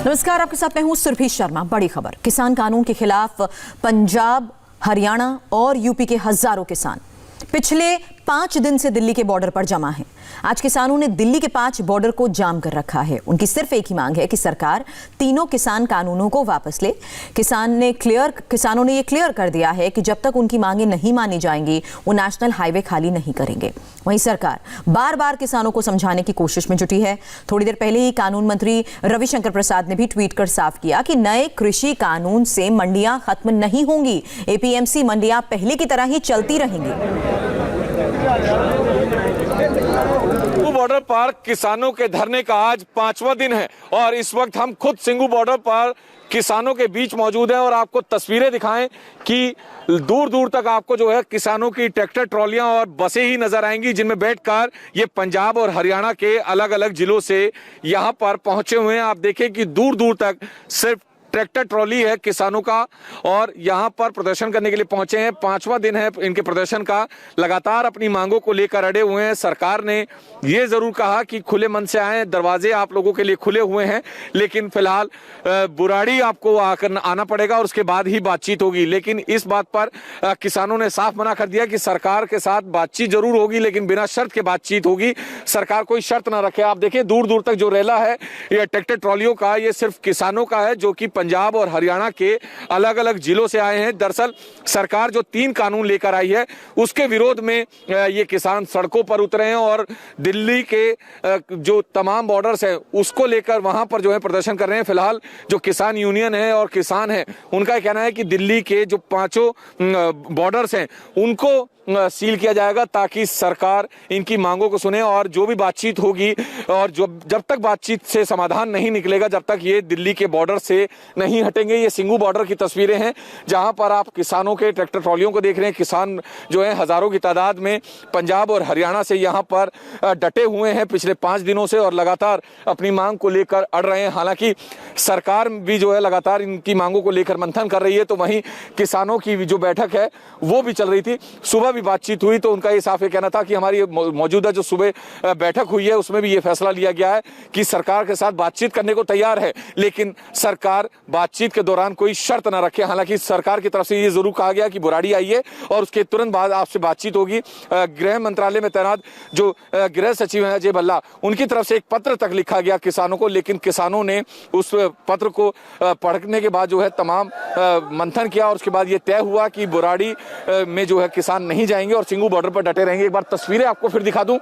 नमस्कार, आपके साथ मैं हूं सुरभि शर्मा। बड़ी खबर, किसान कानून के खिलाफ पंजाब, हरियाणा और यूपी के हजारों किसान पिछले 5 दिन से दिल्ली के बॉर्डर पर जमा हैं। आज किसानों ने दिल्ली के 5 बॉर्डर को जाम कर रखा है। उनकी सिर्फ एक ही मांग है कि सरकार तीनों किसान कानूनों को वापस ले। किसानों ने ये क्लियर कर दिया है कि जब तक उनकी मांगें नहीं मानी जाएंगी वो नेशनल हाईवे खाली नहीं करेंगे। वहीं सरकार बार बार किसानों को समझाने की कोशिश में जुटी है। थोड़ी देर पहले ही कानून मंत्री रविशंकर प्रसाद ने भी ट्वीट कर साफ किया कि नए कृषि कानून से मंडियां खत्म नहीं होंगी। एपीएमसी मंडियां पहले की तरह ही चलती रहेंगी। बॉर्डर पर किसानों के धरने का आज 5वां दिन है और इस वक्त हम खुद सिंघू बॉर्डर पर किसानों के बीच मौजूद हैं और आपको तस्वीरें दिखाएं कि दूर दूर तक आपको जो है किसानों की ट्रैक्टर ट्रॉलियां और बसें ही नजर आएंगी, जिनमें बैठकर ये पंजाब और हरियाणा के अलग अलग जिलों से यहां पर पहुंचे हुए हैं। आप देखें कि दूर दूर तक सिर्फ ट्रैक्टर ट्रॉली है किसानों का और यहां पर प्रदर्शन करने के लिए पहुंचे हैं। 5वां दिन है इनके प्रदर्शन का। लगातार अपनी मांगों को लेकर अड़े हुए हैं। सरकार ने यह जरूर कहा कि खुले मन से आए, दरवाजे आप लोगों के लिए खुले हुए हैं, लेकिन फिलहाल बुराड़ी आपको आकर आना पड़ेगा और उसके बाद ही बातचीत होगी। लेकिन इस बात पर किसानों ने साफ मना कर दिया कि सरकार के साथ बातचीत जरूर होगी, लेकिन बिना शर्त के बातचीत होगी। सरकार कोई शर्त ना रखे। आप देखिए दूर दूर तक जो रेला है ये ट्रैक्टर ट्रॉलियों का, ये सिर्फ किसानों का है जो कि पंजाब और हरियाणा के अलग अलग जिलों से आए हैं। दरअसल सरकार जो 3 कानून लेकर आई है उसके विरोध में ये किसान सड़कों पर उतरे हैं और दिल्ली के जो तमाम बॉर्डर्स हैं उसको लेकर वहां पर जो है प्रदर्शन कर रहे हैं। फिलहाल जो किसान यूनियन है और किसान है उनका कहना है कि दिल्ली के जो 5 बॉर्डर्स हैं उनको सील किया जाएगा ताकि सरकार इनकी मांगों को सुने और जो भी बातचीत होगी और जब तक बातचीत से समाधान नहीं निकलेगा जब तक ये दिल्ली के बॉर्डर से नहीं हटेंगे। ये सिंघू बॉर्डर की तस्वीरें हैं जहां पर आप किसानों के ट्रैक्टर ट्रॉलियों को देख रहे हैं। किसान जो है हजारों की तादाद में पंजाब और हरियाणा से यहाँ पर डटे हुए हैं पिछले 5 दिनों से और लगातार अपनी मांग को लेकर अड़ रहे हैं। हालांकि सरकार भी जो है लगातार इनकी मांगों को लेकर मंथन कर रही है, तो वहीं किसानों की जो बैठक है वो भी चल रही थी। सुबह भी बातचीत हुई तो उनका ये साफ कहना था कि हमारी मौजूदा जो सुबह बैठक हुई है उसमें भी ये फैसला लिया गया है कि सरकार के साथ बातचीत करने को तैयार है, लेकिन सरकार बातचीत के दौरान कोई शर्त ना रखे। हालांकि सरकार की तरफ से ये जरूर कहा गया कि बुराड़ी आइए और उसके तुरंत बाद आपसे बातचीत होगी। गृह मंत्रालय में तैनात जो गृह सचिव हैं अजय भल्ला, उनकी तरफ से एक पत्र तक लिखा गया किसानों को, लेकिन किसानों ने उस पत्र को पढ़ने के बाद जो है तमाम मंथन किया और उसके बाद ये तय हुआ कि बुराड़ी में जो है किसान नहीं जाएंगे और सिंघू बॉर्डर पर डटे रहेंगे। एक बार तस्वीरें आपको फिर दिखा दूं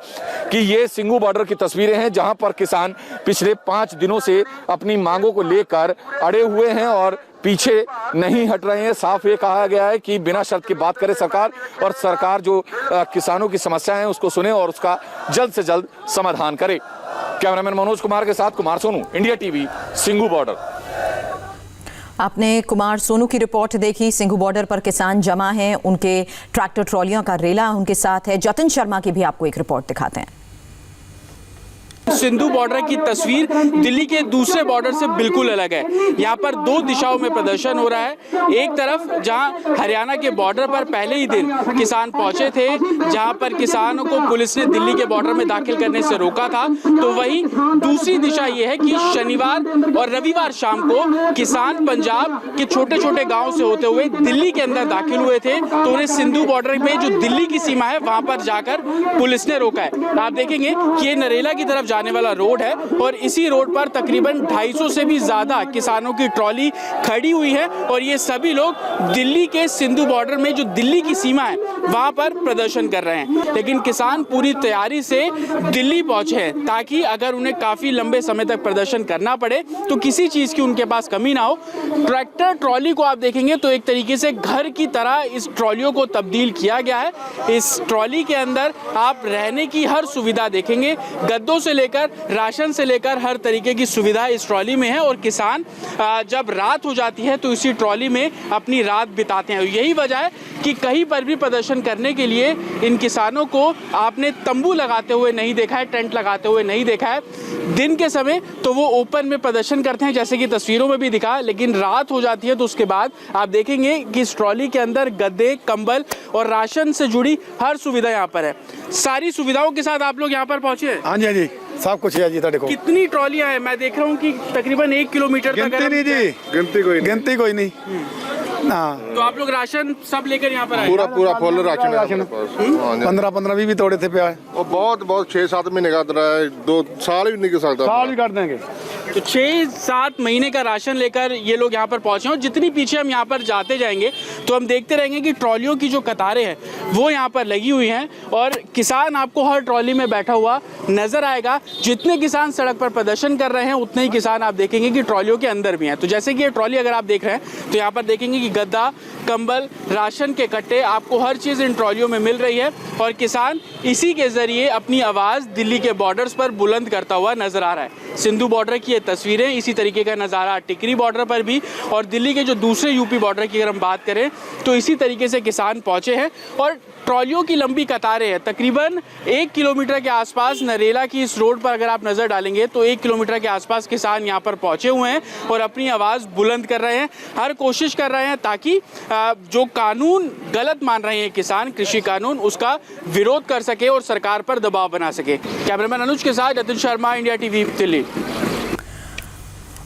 कि ये सिंघू बॉर्डर की तस्वीरें हैं जहां पर किसान पिछले 5 दिनों से अपनी मांगों को लेकर अड़े हुए हैं और पीछे नहीं हट रहे हैं। साफ ये कहा गया है कि बिना शर्त की बात करे सरकार और सरकार जो किसानों की समस्याएं हैं उसको सुने और उसका जल्द से जल्द समाधान करे। कैमरामैन मनोज कुमार के साथ Kumar Sonu, India TV, Singhu border. आपने कुमार सोनू की रिपोर्ट देखी। सिंघू बॉर्डर पर किसान जमा हैं, उनके ट्रैक्टर ट्रॉलियों का रेला उनके साथ है। जतिन शर्मा की भी आपको एक रिपोर्ट दिखाते हैं। सिंधु बॉर्डर की तस्वीर दिल्ली के दूसरे बॉर्डर से बिल्कुल अलग है। यहाँ पर 2 दिशाओं में प्रदर्शन हो रहा है। एक तरफ जहाँ हरियाणा के बॉर्डर पर पहले ही दिन किसान पहुंचे थे, जहाँ पर किसानों को पुलिस ने दिल्ली के बॉर्डर में दाखिल करने से रोका था, तो वहीं दूसरी दिशा ये है कि शनिवार और रविवार शाम को किसान पंजाब के छोटे छोटे गाँव से होते हुए दिल्ली के अंदर दाखिल हुए थे, तो उन्हें सिंधु बॉर्डर में जो दिल्ली की सीमा है वहां पर जाकर पुलिस ने रोका है। आप देखेंगे कि ये नरेला की तरफ जाने वाला रोड है और इसी रोड पर तकरीबन 250 से भी ज्यादा किसानों की ट्रॉली खड़ी हुई है और ये सभी लोग दिल्ली के सिंधु बॉर्डर में जो दिल्ली की सीमा है वहां पर प्रदर्शन कर रहे हैं। लेकिन किसान पूरी तैयारी से दिल्ली पहुंचे हैं ताकि अगर उन्हें काफी लंबे समय तक प्रदर्शन करना पड़े तो किसी चीज की उनके पास कमी ना हो। ट्रैक्टर ट्रॉली को आप देखेंगे तो एक तरीके से घर की तरह इस ट्रॉलियों को तब्दील किया गया है। इस ट्रॉली के अंदर आप रहने की हर सुविधा देखेंगे, गद्दों से लेकर राशन से लेकर हर तरीके की सुविधा इस ट्रॉली में है और किसान जब रात हो जाती है तो इसी ट्रॉली में अपनी रात बिताते हैं। यही वजह है कि कहीं पर भी प्रदर्शन करने के लिए इन किसानों को आपने तंबू लगाते हुए नहीं देखा है, टेंट लगाते हुए नहीं देखा है। दिन के समय तो वो ओपन में प्रदर्शन करते हैं जैसे कि तस्वीरों में भी दिखा, लेकिन रात हो जाती है तो उसके बाद आप देखेंगे कि इस ट्रॉली के अंदर गद्दे, कंबल और राशन से जुड़ी हर सुविधा यहाँ पर है। सारी सुविधाओं के साथ आप लोग यहाँ पर पहुँचे हैं? हाँ जी, हाँ जी, सब कुछ है जी। देखो कितनी ट्रॉलियाँ हैं? मैं देख रहा हूँ कि तकरीबन 1 किलोमीटर तक। गिनती नहीं जी, गिनती कोई नहीं। हाँ, तो आप लोग राशन सब लेकर यहाँ पर आए? पूरा फुल राशन है। 15 20 थोड़े थे पे आए। और बहुत 6-7 महीने का रहा है, 2 साल भी नहीं कर सकता। साल भी कर देंगे। तो 6-7 महीने का राशन लेकर ये लोग यहाँ पर पहुंचे हैं। और जितनी पीछे हम यहाँ पर जाते जाएंगे तो हम देखते रहेंगे कि ट्रॉलियों की जो कतारें हैं वो यहाँ पर लगी हुई हैं और किसान आपको हर ट्रॉली में बैठा हुआ नजर आएगा। जितने किसान सड़क पर प्रदर्शन कर रहे हैं उतने ही किसान आप देखेंगे कि ट्रॉलियों के अंदर भी हैं। तो जैसे कि ये ट्रॉली अगर आप देख रहे हैं तो यहाँ पर देखेंगे कि गद्दा, कंबल, राशन के कट्टे, आपको हर चीज़ इन ट्रॉलियों में मिल रही है और किसान इसी के जरिए अपनी आवाज़ दिल्ली के बॉर्डर्स पर बुलंद करता हुआ नजर आ रहा है। सिंधु बॉर्डर की ये तस्वीरें, इसी तरीके का नज़ारा टिकरी बॉर्डर पर भी और दिल्ली के जो दूसरे यूपी बॉर्डर की अगर हम बात करें तो इसी तरीके से किसान पहुंचे हैं और ट्रॉलियों की लंबी कतारें हैं। तकरीबन 1 किलोमीटर के आसपास नरेला की इस रोड पर अगर आप नज़र डालेंगे तो 1 किलोमीटर के आसपास किसान यहाँ पर पहुंचे हुए हैं और अपनी आवाज़ बुलंद कर रहे हैं। हर कोशिश कर रहे हैं ताकि जो कानून गलत मान रहे हैं किसान, कृषि कानून, उसका विरोध कर सके और सरकार पर दबाव बना सके। कैमरामैन अनुज के साथ Jatin Sharma, India TV, Delhi.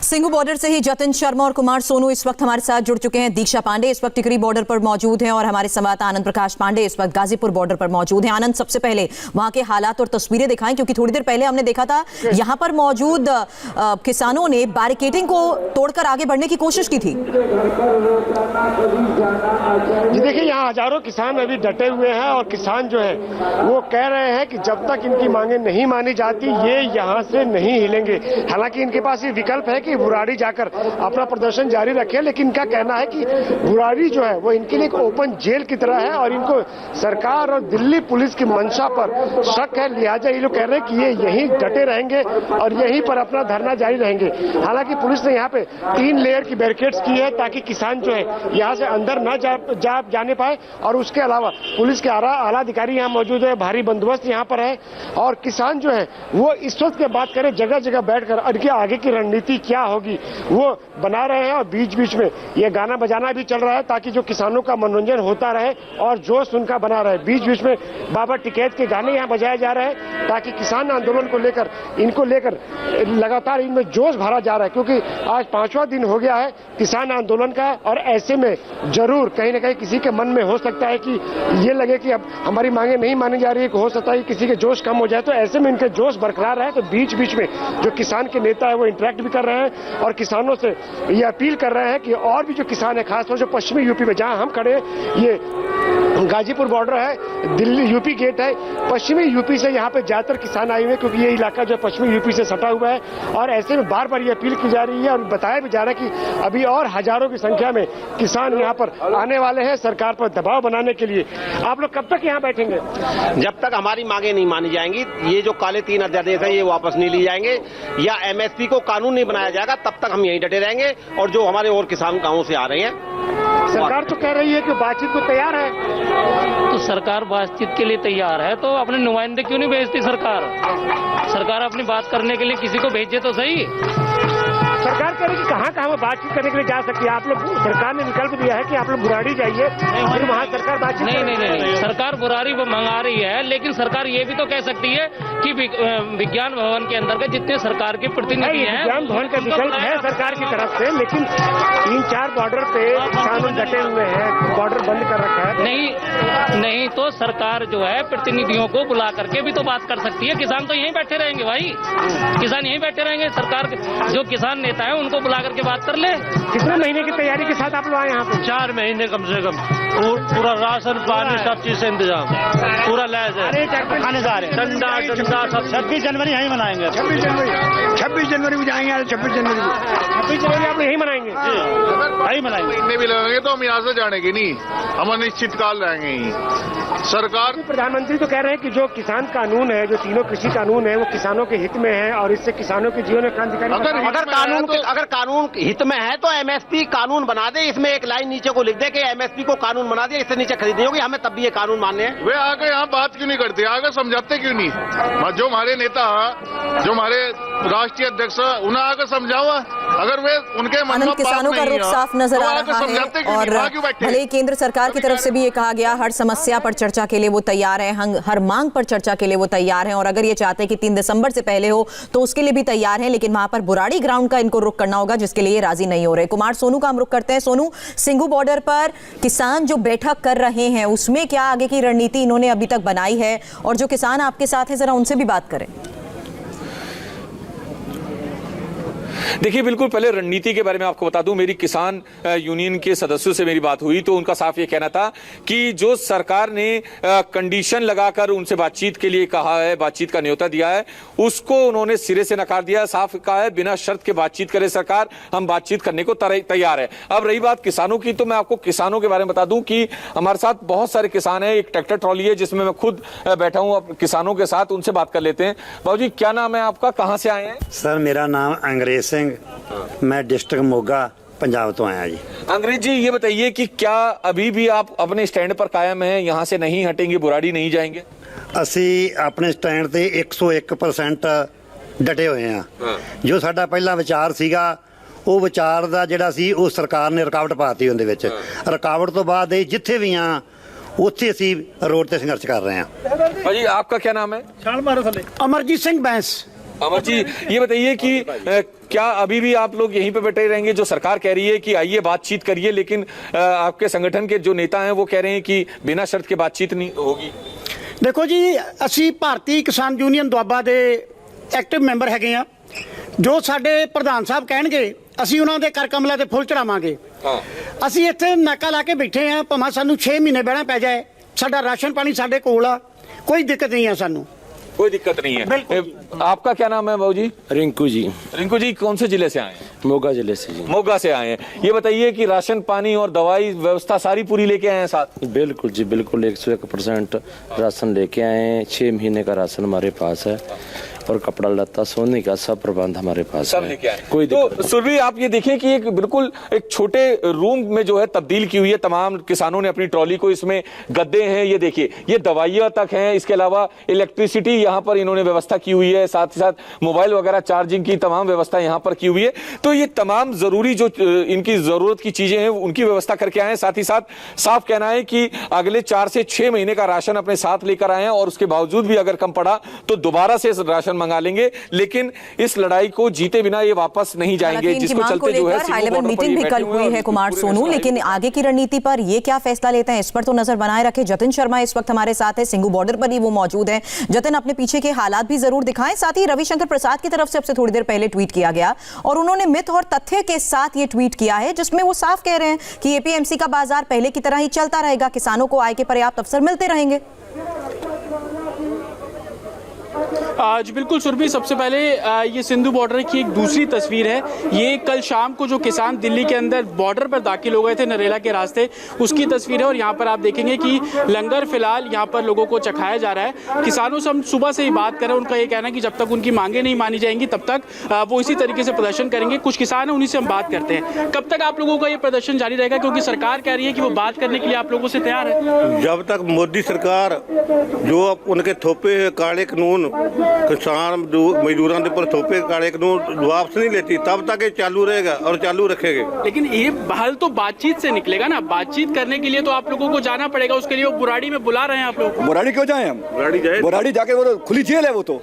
Singhu border से ही जतिन शर्मा और कुमार सोनू इस वक्त हमारे साथ जुड़ चुके हैं। दीक्षा पांडे इस वक्त टिकरी बॉर्डर पर मौजूद हैं और हमारे संवाददाता आनंद प्रकाश पांडे इस वक्त गाजीपुर बॉर्डर पर मौजूद हैं। आनंद, सबसे पहले वहां के हालात और तस्वीरें दिखाएं, क्योंकि थोड़ी देर पहले हमने देखा था यहां पर मौजूद किसानों ने बैरिकेडिंग को तोड़कर आगे बढ़ने की कोशिश की थी। देखिए, यहाँ हजारों किसान अभी डटे हुए हैं और किसान जो है वो कह रहे हैं कि जब तक इनकी मांगे नहीं मानी जाती ये यहाँ से नहीं हिलेंगे। हालांकि इनके पास ये विकल्प है कि बुराड़ी जाकर अपना प्रदर्शन जारी रखें, लेकिन इनका कहना है कि बुराड़ी जो है वो इनके लिए एक ओपन जेल की तरह है और इनको सरकार और दिल्ली पुलिस की मंशा पर शक है। लिहाजा ये लोग कह रहे हैं कि ये यहीं डटे रहेंगे और यहीं पर अपना धरना जारी रहेंगे। हालांकि पुलिस ने यहाँ पे 3 लेयर की बैरिकेड्स की है ताकि किसान जो है यहाँ से अंदर न जाने पाए और उसके अलावा पुलिस के आला अधिकारी यहाँ मौजूद है, भारी बंदोबस्त यहाँ पर है और किसान जो है वो इस वक्त की बात करें जगह जगह बैठकर इनकी आगे की रणनीति क्या होगी वो बना रहे हैं और बीच बीच में ये गाना बजाना भी चल रहा है ताकि जो किसानों का मनोरंजन होता रहे और जोश उनका बना रहे। बीच बीच में बाबा टिकैत के गाने यहाँ बजाए जा रहे हैं ताकि किसान आंदोलन को लेकर लगातार इनमें जोश भरा जा रहा है, क्योंकि आज 5वां दिन हो गया है किसान आंदोलन का और ऐसे में जरूर कहीं ना कहीं किसी के मन में हो सकता है कि ये लगे कि अब हमारी मांगे नहीं मानी जा रही है, हो सकता है कि किसी के जोश कम हो जाए। तो ऐसे में इनके जोश बरकरार है तो बीच बीच में जो किसान के नेता है वो इंटरेक्ट भी कर रहे हैं और किसानों से ये अपील कर रहे हैं कि और भी जो किसान है, खासतौर से पश्चिमी यूपी में जहां हम खड़े हैं, ये गाजीपुर बॉर्डर है, दिल्ली यूपी गेट है, पश्चिमी यूपी से यहाँ पे ज्यादातर किसान आए हुए क्योंकि ये इलाका जो पश्चिमी यूपी से सटा हुआ है और ऐसे में बार बार ये अपील की जा रही है और बताया भी जा रहा है कि अभी और हजारों की संख्या में किसान यहाँ पर आने वाले हैं सरकार पर दबाव बनाने के लिए। आप लोग कब तक यहाँ बैठेंगे? जब तक हमारी मांगे नहीं मानी जाएंगी, ये जो काले 3 अध्यादेश है ये वापस नहीं लिए जाएंगे या एमएसपी को कानून नहीं बनाया जाएगा, तब तक हम यहीं डटे रहेंगे। और जो हमारे और किसान गांवों से आ रहे हैं, सरकार तो कह रही है कि बातचीत को तैयार है, तो सरकार बातचीत के लिए तैयार है तो अपने नुमाइंदे क्यों नहीं भेजती सरकार अपनी बात करने के लिए किसी को भेजे तो सही। सरकार कह रही कि कहाँ कहाँ वो बातचीत करने के लिए जा सकती है। आप लोग, सरकार ने विकल्प दिया है कि आप लोग बुराड़ी जाइए फिर वहाँ सरकार बातचीत नहीं, सरकार बुराड़ी मंगा रही है, लेकिन सरकार ये भी तो कह सकती है कि विज्ञान भवन के अंदर के जितने सरकार के प्रतिनिधि हैं, विज्ञान भवन का विकल्प है सरकार की तरफ से, लेकिन 3-4 बॉर्डर पे किसान डटे हुए हैं, बॉर्डर बंद कर रखा है। नहीं तो सरकार जो है प्रतिनिधियों को बुला करके भी तो बात कर सकती है। किसान तो यहीं बैठे रहेंगे भाई, किसान यहीं बैठे रहेंगे, सरकार जो किसान नेता है उनको बुला करके बात कर ले। कितने महीने की तैयारी के साथ आप लोग आए यहाँ पे? 4 महीने कम से कम, पूरा राशन पानी सब चीज से इंतजाम पूरा लैस है, खाने जा रहे हैं, ठंडा सब। 26 जनवरी यहीं मनाएंगे। 26 जनवरी में जाएंगे। 26 जनवरी आप यहीं मनाएंगे? यहीं मनाएंगे। महीने भी लगेंगे तो हम यहाँ से जाने के नहीं, हम अनिश्चित काल रहेंगे ही। सरकार, प्रधानमंत्री तो कह रहे हैं कि जो किसान कानून है, जो तीनों कृषि कानून है, वो किसानों के हित में है और इससे किसानों के जीवन में क्रांतिकारी। अगर कानून हित में है तो एमएसपी कानून बना दे, इसमें एक लाइन नीचे को लिख दे कि एमएसपी को कानून कानून बना दिया, इससे नीचे खरीदनी होगी, हमें तब भी ये कानून मानने हैं। वे आगे यहाँ बात क्यों नहीं करते, आगे समझाते क्यों नहीं? जो हमारे नेता, जो हमारे राष्ट्रीय अध्यक्ष, उन्हें आगे समझाओ। अगर वे उनके मन में किसानों का रुख साफ नजर आ रहा है और भले ही केंद्र सरकार की तरफ से भी ये कहा गया हर समस्या पर चर्चा के लिए वो तैयार है, हर मांग पर चर्चा के लिए वो तैयार हैं और अगर ये चाहते हैं कि 3 दिसंबर से पहले हो तो उसके लिए भी तैयार हैं, लेकिन वहां पर बुराड़ी ग्राउंड का इनको रुख करना होगा जिसके लिए राजी नहीं हो रहे। कुमार सोनू का हम रुख करते हैं। सोनू, सिंघू बॉर्डर पर किसान जो बैठक कर रहे हैं उसमें क्या आगे की रणनीति इन्होंने अभी तक बनाई है और जो किसान आपके साथ हैं जरा उनसे भी बात करें। देखिए, बिल्कुल पहले रणनीति के बारे में आपको बता दूं, मेरी किसान यूनियन के सदस्यों से मेरी बात हुई तो उनका साफ ये कहना था कि जो सरकार ने कंडीशन लगाकर उनसे बातचीत के लिए कहा है, बातचीत का न्योता दिया है, उसको उन्होंने सिरे से नकार दिया। साफ कहा है बिना शर्त के बातचीत करे सरकार, हम बातचीत करने को तैयार है। अब रही बात किसानों की, तो मैं आपको किसानों के बारे में बता दूं कि हमारे साथ बहुत सारे किसान हैं। एक ट्रैक्टर ट्रॉली है जिसमें मैं खुद बैठा हूं किसानों के साथ, उनसे बात कर लेते हैं। बाबूजी, क्या नाम है आपका, कहां से आए हैं? सर, मेरा नाम अंग्रेज सिंह, मैं डिस्ट्रिक्ट मोगा पंजाब तो आया जी। अंग्रेज जी, ये बताइए कि क्या अभी भी आप अपने स्टैंड पर कायम हैं, यहाँ से नहीं हटेंगे, बुराड़ी नहीं जाएंगे? ਅਸੀਂ ਆਪਣੇ ਸਟੈਂਡ ਤੇ 101% ਡਟੇ ਹੋਏ ਆ। ਜੋ ਸਾਡਾ ਪਹਿਲਾ ਵਿਚਾਰ ਸੀਗਾ ਉਹ ਵਿਚਾਰ ਦਾ ਜਿਹੜਾ ਸੀ ਉਹ ਸਰਕਾਰ ਨੇ ਰੁਕਾਵਟ ਪਾਤੀ ਉਹਦੇ ਵਿੱਚ। ਰੁਕਾਵਟ ਤੋਂ ਬਾਅਦ ਇਹ ਜਿੱਥੇ ਵੀ ਆ ਉੱਥੇ ਅਸੀਂ ਰੋਡ ਤੇ ਸੰਘਰਸ਼ ਕਰ ਰਹੇ ਆ। भाजी, आपका क्या नाम है? अमरजीत सिंह बैंस। अमर जी, ये बताइए कि क्या अभी भी आप लोग यहीं पे बैठे रहेंगे? जो सरकार कह रही है कि आइए बातचीत करिए, लेकिन आपके संगठन के जो नेता हैं वो कह रहे हैं कि बिना शर्त के बातचीत नहीं होगी। देखो जी, ਅਸੀਂ ਭਾਰਤੀ ਕਿਸਾਨ ਯੂਨੀਅਨ ਦੁਆਬਾ ਦੇ ਐਕਟਿਵ ਮੈਂਬਰ ਹੈਗੇ ਆ। ਜੋ ਸਾਡੇ ਪ੍ਰਧਾਨ ਸਾਹਿਬ ਕਹਿਣਗੇ ਅਸੀਂ ਉਹਨਾਂ ਦੇ ਕਰ ਕਮਲਾਂ ਤੇ ਫੁੱਲ ਚੜਾਵਾਂਗੇ। ਅਸੀਂ ਇੱਥੇ ਨਾਕਾ ਲਾ ਕੇ ਬੈਠੇ ਆ, ਭਾਵੇਂ ਸਾਨੂੰ 6 ਮਹੀਨੇ ਬਹਿਣਾ ਪੈ ਜਾਏ, ਸਾਡਾ ਰਾਸ਼ਨ ਪਾਣੀ ਸਾਡੇ ਕੋਲ ਆ, ਕੋਈ ਦਿੱਕਤ नहीं है ਸਾਨੂੰ। कोई दिक्कत नहीं है। आपका क्या नाम है बाबूजी? रिंकू जी। रिंकू जी, कौन से जिले से आए हैं? मोगा जिले से जी। मोगा से आए हैं। ये बताइए कि राशन पानी और दवाई व्यवस्था सारी पूरी लेके आए हैं साथ? बिल्कुल जी, बिल्कुल 101% राशन लेके आए हैं। 6 महीने का राशन हमारे पास है और कपड़ा लत्ता सोने का सब प्रबंध हमारे पास सब है। लेके आए। कोई तो सुरभि, आप ये देखें कि एक बिल्कुल एक छोटे रूम में जो है तब्दील की हुई है। तमाम किसानों ने अपनी ट्रॉली को, इसमें गद्दे हैं, ये देखिए, ये दवाइयां तक हैं, इसके अलावा इलेक्ट्रिसिटी यहाँ पर इन्होंने व्यवस्था की हुई है, साथ ही साथ मोबाइल वगैरह चार्जिंग की तमाम व्यवस्था यहाँ पर की हुई है। तो ये तमाम जरूरी जो इनकी जरूरत की चीजें हैं उनकी व्यवस्था करके आए हैं। साथ ही साथ साफ कहना है कि अगले 4 से 6 महीने का राशन अपने साथ लेकर आए हैं और उसके बावजूद भी अगर कम पड़ा तो दोबारा से राशन मंगा लेंगे, लेकिन इस लड़ाई को जीते बिना ये वापस नहीं जाएंगे। जिसको चलते जो है हाई लेवल मीटिंग भी कल हुई है कुमार सोनू, लेकिन आगे की रणनीति पर ये क्या फैसला लेते हैं इस पर तो नजर बनाए रखे। जतिन शर्मा इस वक्त हमारे साथ है, सिंघू बॉर्डर पर ही वो मौजूद है। जतिन, अपने पीछे के हालात भी जरूर दिखाएं। साथ ही रविशंकर प्रसाद की तरफ से अब से थोड़ी देर पहले ट्वीट किया गया और उन्होंने मिथ और तथ्य के साथ ये ट्वीट किया है जिसमें वो साफ कह रहे हैं कि एपीएमसी का बाजार पहले की तरह ही चलता रहेगा, किसानों को आय के पर्याप्त अवसर मिलते रहेंगे। आज बिल्कुल सुरभि, सबसे पहले ये सिंधु बॉर्डर की एक दूसरी तस्वीर है। ये कल शाम को जो किसान दिल्ली के अंदर बॉर्डर पर दाखिल हो गए थे नरेला के रास्ते, उसकी तस्वीर है। और यहाँ पर आप देखेंगे कि लंगर फिलहाल यहाँ पर लोगों को चखाया जा रहा है। किसानों से हम सुबह से ही बात कर रहे हैं, उनका ये कहना है कि जब तक उनकी मांगे नहीं मानी जाएंगी तब तक वो इसी तरीके से प्रदर्शन करेंगे। कुछ किसान हैं, उन्हीं से हम बात करते हैं। कब तक आप लोगों का ये प्रदर्शन जारी रहेगा, क्योंकि सरकार कह रही है कि वो बात करने के लिए आप लोगों से तैयार है? जब तक मोदी सरकार जो उनके थोपे काले कानून किसान मजदूरों के ऊपर थोपे काले कानून वापस नहीं लेती तब तक ये चालू रहेगा और चालू रखेंगे। लेकिन ये हल तो बातचीत से निकलेगा ना, बातचीत करने के लिए तो आप लोगों को जाना पड़ेगा। उसके लिए वो बुराड़ी में बुला रहे हैं आप लोग। बुराड़ी क्यों जाए हम? बुराड़ी जाके वो खुली जेल है। वो तो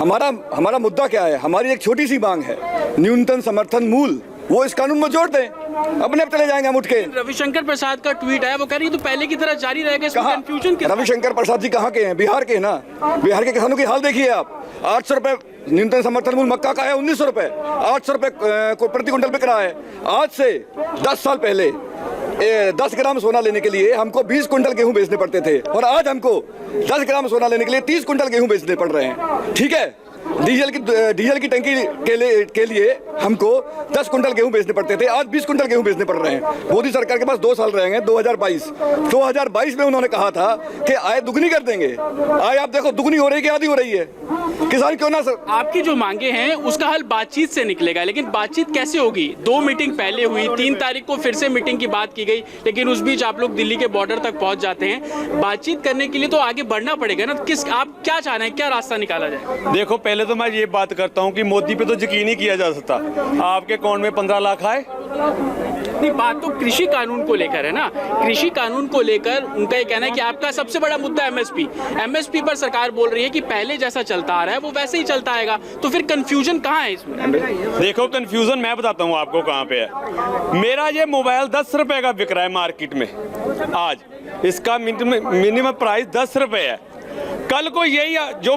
हमारा मुद्दा क्या है? हमारी एक छोटी सी मांग है, न्यूनतम समर्थन मूल्य, वो इस कानून में जोड़ दें, अपने चले जाएंगे हम उठ के। रविशंकर प्रसाद का ट्वीट है, वो कह रही है तो पहले की तरह जारी रहेगा। इसमें कंफ्यूजन किस? रविशंकर प्रसाद जी कहाँ के हैं? बिहार के हैं ना। बिहार के किसानों की हाल देखिए आप। 800 रुपए न्यूनतम समर्थन मूल्य मक्का का है, 1900 रुपए, 800 रुपए प्रति क्विंटल बिक रहा है। आज से 10 साल पहले 10 ग्राम सोना लेने के लिए हमको 20 क्विंटल गेहूं बेचने पड़ते थे और आज हमको 10 ग्राम सोना लेने के लिए 30 क्विंटल गेहूं बेचने पड़ रहे हैं। ठीक है, डीजल की टंकी के लिए हमको 10 क्विंटल गेहूं बेचने पड़ते थे, आज 20 क्विंटल गेहूं बेचने पड़ रहे हैं। मोदी सरकार के पास 2 साल रहेंगे, 2022 में उन्होंने कहा था कि आय दुगनी कर देंगे। आय आप देखो दुगनी हो रही है कि आधी हो रही है? किसान क्यों ना सर। आपकी जो मांगे हैं उसका हल बातचीत से निकलेगा, लेकिन बातचीत कैसे होगी? 2 मीटिंग पहले हुई, 3 तारीख को फिर से मीटिंग की बात की गई, लेकिन उस बीच आप लोग दिल्ली के बॉर्डर तक पहुंच जाते हैं। बातचीत करने के लिए तो आगे बढ़ना पड़ेगा ना। आप क्या चाह रहे हैं, क्या रास्ता निकाला जाए? देखो, पहले तो मैं ये बात करता हूँ कि मोदी पे तो यकीन ही किया जा सकता। आपके अकाउंट में 15 लाख आए? नहीं, बात तो कृषि कानून को लेकर है ना। कृषि कानून को लेकर उनका ये कहना है कि आपका सबसे बड़ा मुद्दा एमएसपी पर सरकार बोल रही है कि पहले जैसा चलता आ रहा है वो वैसे ही चलता आएगा, तो फिर कंफ्यूजन कहाँ है इसमें? देखो, कंफ्यूजन मैं बताता हूँ आपको कहाँ पे है। मेरा ये मोबाइल 10 रुपए का बिक रहा है मार्केट में आज, इसका मिनिमम प्राइस 10 रुपए है। कल को यही जो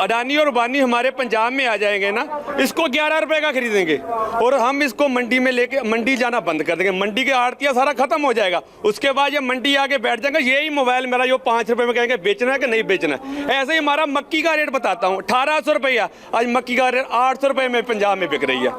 अडानी और बानी हमारे पंजाब में आ जाएंगे ना, इसको 11 रुपए का खरीदेंगे और हम इसको मंडी में लेके मंडी जाना बंद कर देंगे। मंडी के आड़तिया सारा खत्म हो जाएगा। उसके बाद ये मंडी आके बैठ जाएंगे, यही मोबाइल मेरा जो 5 रुपए में कहेंगे बेचना है कि नहीं बेचना है। ऐसे ही हमारा मक्की का रेट बताता हूँ, 1800 रुपया आज मक्की का रेट 800 रुपए में पंजाब में बिक रही है।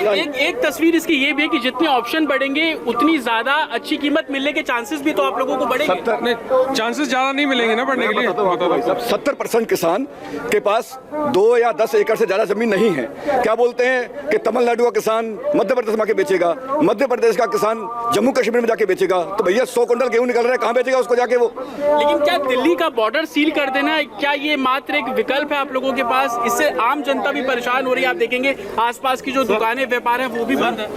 लेकिन एक तस्वीर इसकी ये भी है कि जितने ऑप्शन बढ़ेंगे उतनी ज्यादा अच्छी कीमत मिलने के चांसेस भी तो आप लोगों को बढ़ेंगे। चांसेस ज्यादा नहीं मिलेंगे ना बढ़ने के लिए। 70% किसान के पास 2 या 10 एकड़ से ज्यादा जमीन नहीं है। क्या बोलते हैं कि तमिलनाडु का किसान मध्य प्रदेश में आके बेचेगा, मध्य प्रदेश का किसान जम्मू कश्मीर में जाके बेचेगा, तो भैया 100 क्विंटल गेहूं निकल रहा है, कहाँ बेचेगा उसको जाके वो? लेकिन क्या दिल्ली का बॉर्डर सील कर देना, क्या ये मात्र एक विकल्प है आप लोगों के पास? इससे आम जनता भी परेशान हो रही है। आप देखेंगे आसपास की जो दुकानें व्यापार है वो भी बंद है।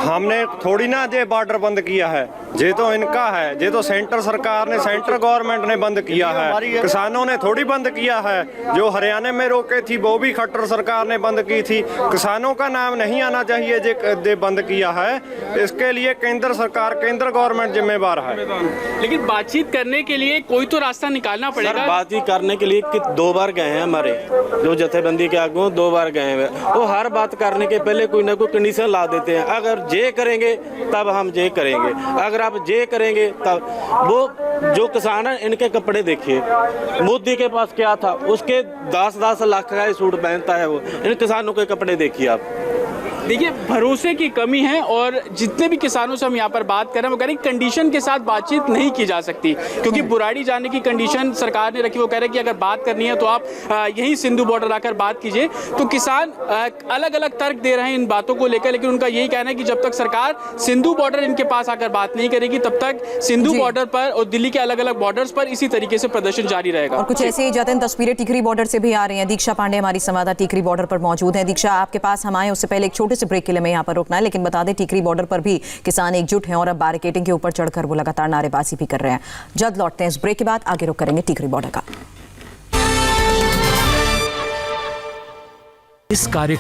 हमने थोड़ी ना ये बॉर्डर बंद किया है, ये तो इनका है, ये तो सेंटर सरकार ने, सेंटर गवर्नमेंट ने बंद किया है। किसानों ने थोड़ी बंद किया है। जो हरियाणा में रोके थी वो भी खट्टर सरकार ने बंद की थी। किसानों का नाम नहीं आना चाहिए जे बंद किया है, इसके लिए केंद्र सरकार, केंद्र गवर्नमेंट जिम्मेवार है। लेकिन बातचीत करने के लिए कोई तो रास्ता निकालना पड़ेगा। बातचीत करने के लिए 2 बार गए हैं हमारे जो जथेबंदी के आगू, 2 बार गए हैं। वो हर बात करने के पहले कोई ना कोई कंडीशन ला देते हैं। अगर जे करेंगे तब हम जे करेंगे, अगर आप जे करेंगे तब। वो जो किसान है इनके कपड़े देखिए, मोदी के पास क्या था, उसके 10-10 लाख का सूट पहनता है वो। इन किसानों के कपड़े देखिए आप। देखिए, भरोसे की कमी है और जितने भी किसानों से हम यहाँ पर बात कर रहे हैं वो कह रहे हैं कंडीशन के साथ बातचीत नहीं की जा सकती, क्योंकि बुराड़ी जाने की कंडीशन सरकार ने रखी। वो कह रहे हैं कि अगर बात करनी है तो आप यही सिंधु बॉर्डर आकर बात कीजिए। तो किसान अलग अलग तर्क दे रहे हैं इन बातों को लेकर, लेकिन उनका यही कहना है कि जब तक सरकार सिंधु बॉर्डर इनके पास आकर बात नहीं करेगी तब तक सिंधु बॉर्डर पर और दिल्ली के अलग अलग बॉर्डर्स पर इसी तरीके से प्रदर्शन जारी रहेगा। और कुछ ऐसे ही जतिन तस्वीरें टिकरी बॉर्डर से भी आ रही हैं। दीक्षा पांडे हमारी संवाददाता टिकरी बॉर्डर पर मौजूद है। दीक्षा, आपके पास हम आए उससे पहले एक छोटे से ब्रेक के लिए मैं यहाँ पर रोकना है, लेकिन बता दें टिकरी बॉर्डर पर भी किसान एकजुट हैं और अब बैरिकेडिंग के ऊपर चढ़कर वो लगातार नारेबाजी भी कर रहे हैं। जल्द लौटते हैं इस ब्रेक के बाद, आगे रुक करेंगे टिकरी बॉर्डर का। इस कार्य